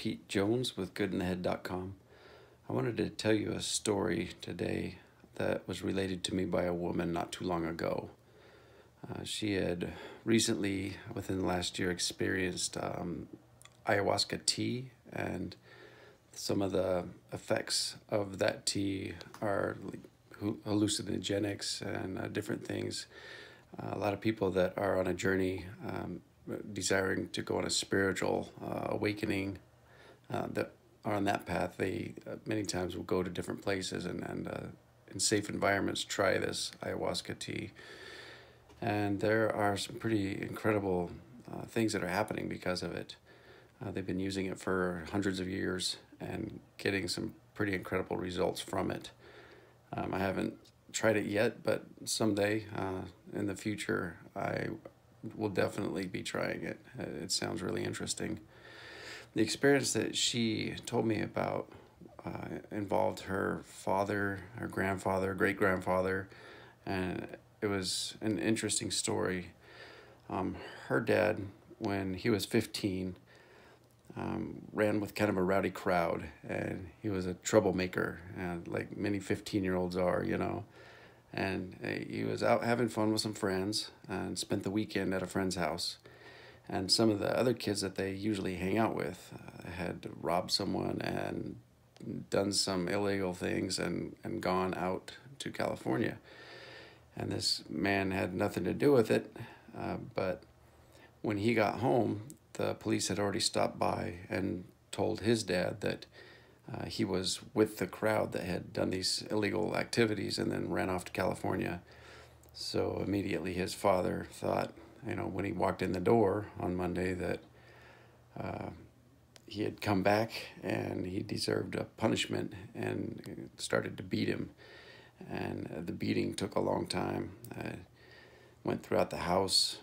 Pete Jones with goodinthehead.com. I wanted to tell you a story today that was related to me by a woman not too long ago. She had recently, within the last year, experienced ayahuasca tea, and some of the effects of that tea are hallucinogenics and different things. A lot of people that are on a journey desiring to go on a spiritual awakening that are on that path, they many times will go to different places and in safe environments try this ayahuasca tea. And there are some pretty incredible things that are happening because of it. They've been using it for hundreds of years and getting some pretty incredible results from it. I haven't tried it yet, but someday in the future I will definitely be trying it. It sounds really interesting. The experience that she told me about involved her father, her grandfather, great-grandfather, and it was an interesting story. Her dad, when he was 15, ran with kind of a rowdy crowd, and he was a troublemaker, like many 15-year-olds are, you know. And he was out having fun with some friends and spent the weekend at a friend's house. And some of the other kids that they usually hang out with had robbed someone and done some illegal things and gone out to California. And this man had nothing to do with it, but when he got home, the police had already stopped by and told his dad that he was with the crowd that had done these illegal activities and then ran off to California. So immediately his father thought, you know, when he walked in the door on Monday, that he had come back and he deserved a punishment, and started to beat him. And the beating took a long time. Went throughout the house.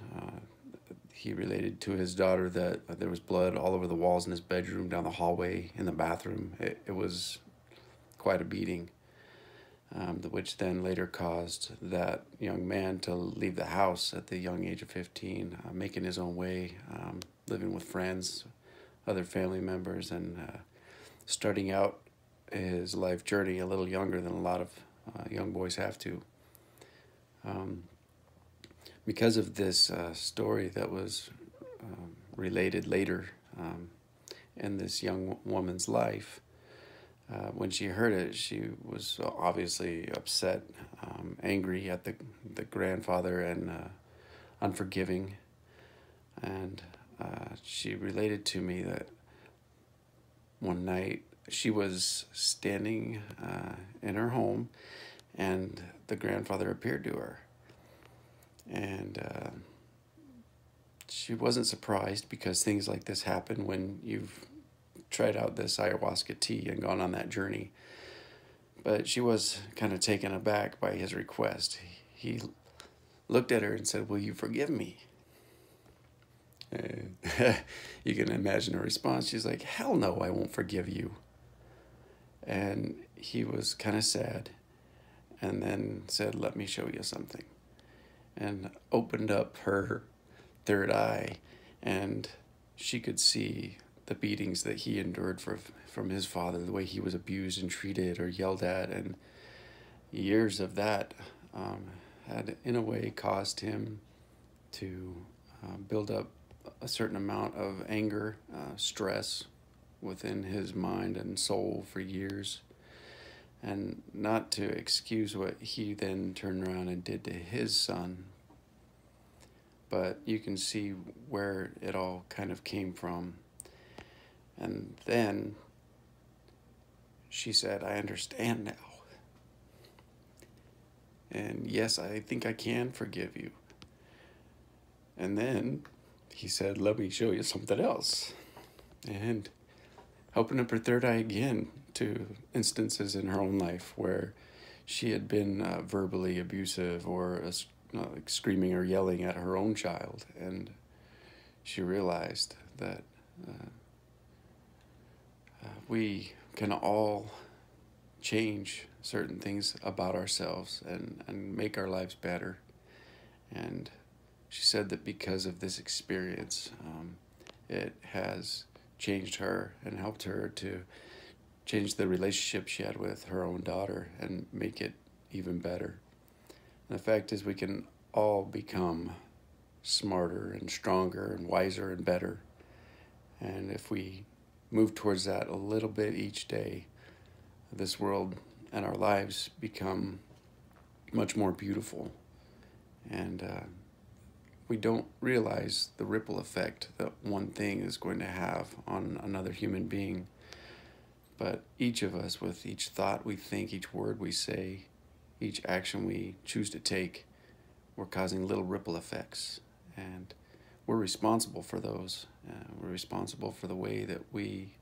He related to his daughter that there was blood all over the walls in his bedroom, down the hallway, in the bathroom. It was quite a beating, which then later caused that young man to leave the house at the young age of 15, making his own way, living with friends, other family members, and starting out his life journey a little younger than a lot of young boys have to. Because of this story that was related later in this young woman's life, when she heard it, she was obviously upset, angry at the grandfather, and unforgiving. And she related to me that one night she was standing in her home, and the grandfather appeared to her. And she wasn't surprised, because things like this happen when you've tried out this ayahuasca tea and gone on that journey. But she was kind of taken aback by his request. He looked at her and said, "Will you forgive me?" And you can imagine her response. She's like, "Hell no, I won't forgive you." And he was kind of sad, and then said, "Let me show you something," and opened up her third eye, and she could see the beatings that he endured from his father, the way he was abused and treated or yelled at, and years of that had in a way caused him to build up a certain amount of anger, stress within his mind and soul for years. And not to excuse what he then turned around and did to his son, but you can see where it all kind of came from. And then she said, "I understand now. And yes, I think I can forgive you." And then he said, "Let me show you something else." And opened up her third eye again to instances in her own life where she had been verbally abusive, or like screaming or yelling at her own child. And she realized that we can all change certain things about ourselves and make our lives better. And she said that because of this experience, it has changed her and helped her to change the relationship she had with her own daughter and make it even better. And the fact is, we can all become smarter and stronger and wiser and better. And if we move towards that a little bit each day, this world and our lives become much more beautiful. And we don't realize the ripple effect that one thing is going to have on another human being. But each of us, with each thought we think, each word we say, each action we choose to take, we're causing little ripple effects. And we're responsible for those. We're responsible for the way that we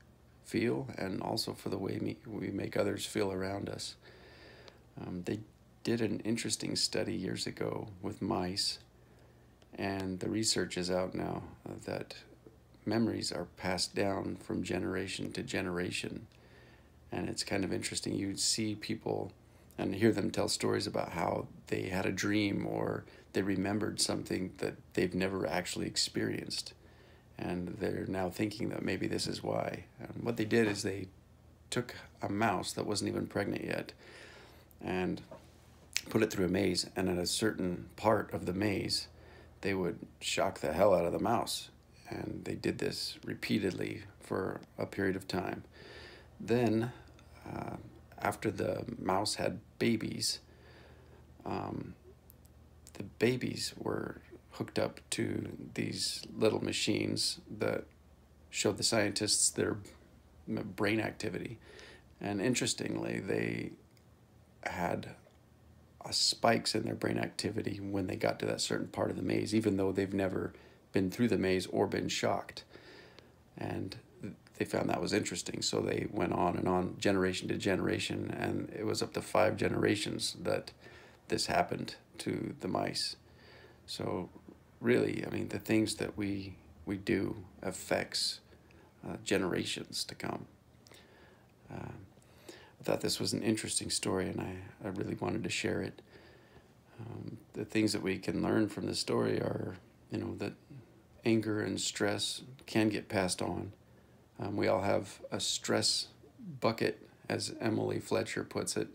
feel and also for the way we make others feel around us. They did an interesting study years ago with mice, and the research is out now that memories are passed down from generation to generation. And it's kind of interesting. You see people and hear them tell stories about how they had a dream or they remembered something that they've never actually experienced. And they're now thinking that maybe this is why. And what they did is they took a mouse that wasn't even pregnant yet and put it through a maze. And at a certain part of the maze, they would shock the hell out of the mouse. And they did this repeatedly for a period of time. Then, after the mouse had babies, the babies were hooked up to these little machines that showed the scientists their brain activity. And interestingly, they had spikes in their brain activity when they got to that certain part of the maze, even though they've never been through the maze or been shocked. And they found that was interesting. So they went on and on, generation to generation, and it was up to 5 generations that this happened to the mice. So really, I mean, the things that we do affects generations to come. I thought this was an interesting story, and I really wanted to share it. The things that we can learn from this story are, that anger and stress can get passed on. We all have a stress bucket, as Emily Fletcher puts it,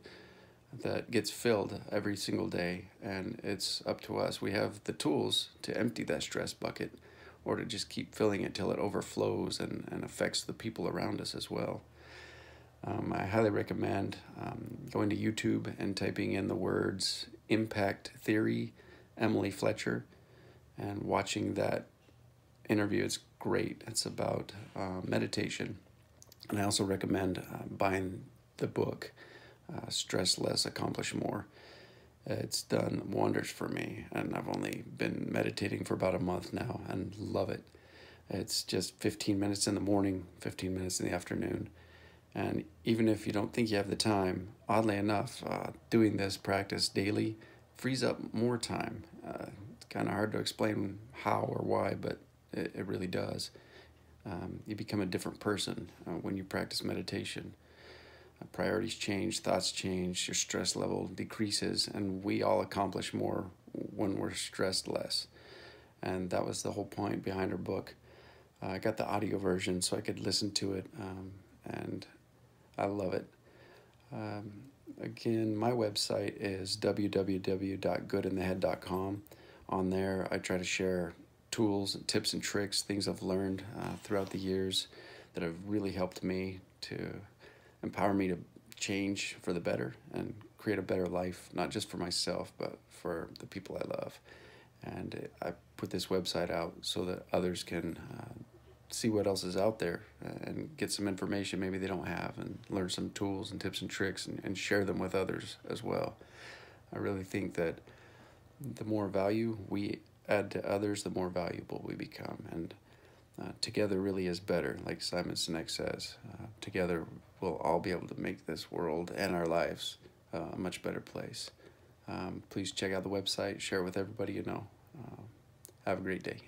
that gets filled every single day, and it's up to us. We have the tools to empty that stress bucket or to just keep filling it till it overflows and affects the people around us as well. I highly recommend going to YouTube and typing in the words Impact Theory, Emily Fletcher, and watching that interview. It's great. It's about meditation. And I also recommend buying the book, Stress Less, Accomplish More. It's done wonders for me, and I've only been meditating for about a month now and love it. It's just 15 minutes in the morning, 15 minutes in the afternoon. And even if you don't think you have the time, oddly enough, doing this practice daily frees up more time. It's kind of hard to explain how or why, but it really does. You become a different person when you practice meditation. Priorities change, thoughts change, your stress level decreases, and we all accomplish more when we're stressed less. And that was the whole point behind her book. I got the audio version so I could listen to it, and I love it. Again, my website is www.goodinthehead.com. On there, I try to share tools and tips and tricks, things I've learned throughout the years that have really helped me to empower me to change for the better and create a better life, not just for myself, but for the people I love. And I put this website out so that others can see what else is out there and get some information maybe they don't have, and learn some tools and tips and tricks and share them with others as well. I really think that the more value we add to others, the more valuable we become. And together really is better, like Simon Sinek says. Together we'll all be able to make this world and our lives a much better place. Please check out the website, share it with everybody you know. Have a great day.